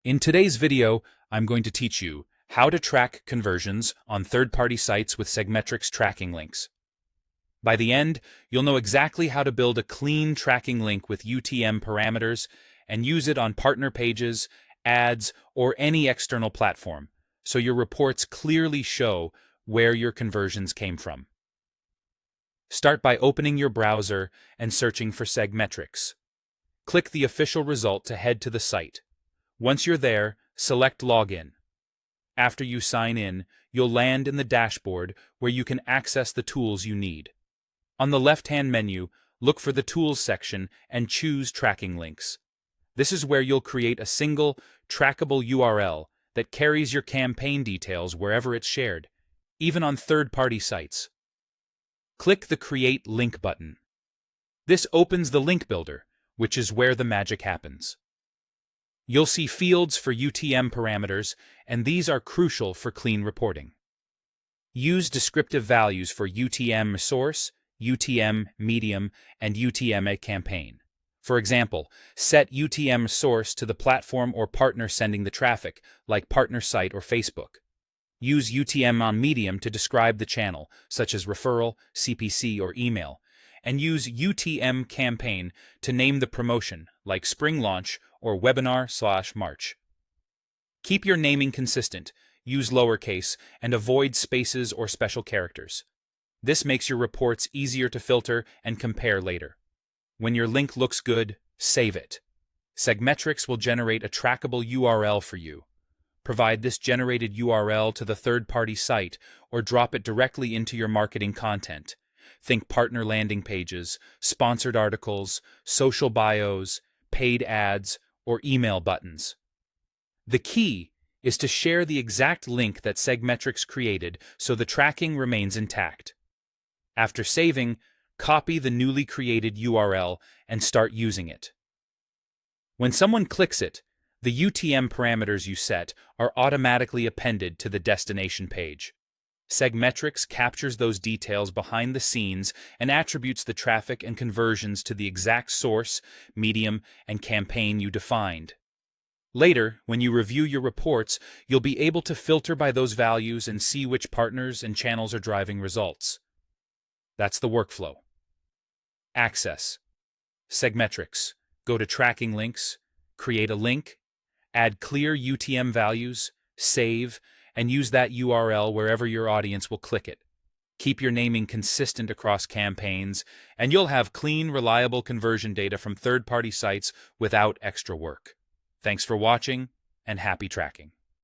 In today's video, I'm going to teach you how to track conversions on third-party sites with Segmetrics tracking links. By the end, you'll know exactly how to build a clean tracking link with UTM parameters and use it on partner pages, ads, or any external platform, so your reports clearly show where your conversions came from. Start by opening your browser and searching for Segmetrics. Click the official result to head to the site. Once you're there, select Login. After you sign in, you'll land in the dashboard where you can access the tools you need. On the left-hand menu, look for the Tools section and choose Tracking Links. This is where you'll create a single, trackable URL that carries your campaign details wherever it's shared, even on third-party sites. Click the Create Link button. This opens the link builder, which is where the magic happens. You'll see fields for UTM parameters, and these are crucial for clean reporting. Use descriptive values for UTM source, UTM medium, and UTM campaign. For example, set UTM source to the platform or partner sending the traffic, like partner site or Facebook. Use UTM on medium to describe the channel, such as referral, CPC, or email, and use UTM campaign to name the promotion, like spring launch or webinar/March. Keep your naming consistent, use lowercase, and avoid spaces or special characters. This makes your reports easier to filter and compare later. When your link looks good, save it. Segmetrics will generate a trackable URL for you. Provide this generated URL to the third-party site or drop it directly into your marketing content. Think partner landing pages, sponsored articles, social bios, paid ads, or email buttons. The key is to share the exact link that Segmetrics created so the tracking remains intact. After saving, copy the newly created URL and start using it. When someone clicks it, the UTM parameters you set are automatically appended to the destination page. Segmetrics captures those details behind the scenes and attributes the traffic and conversions to the exact source, medium, and campaign you defined. Later, when you review your reports, you'll be able to filter by those values and see which partners and channels are driving results. That's the workflow. Access. Segmetrics. Go to Tracking Links, create a link, add clear UTM values, save, and use that URL wherever your audience will click it. Keep your naming consistent across campaigns, and you'll have clean, reliable conversion data from third-party sites without extra work. Thanks for watching, and happy tracking.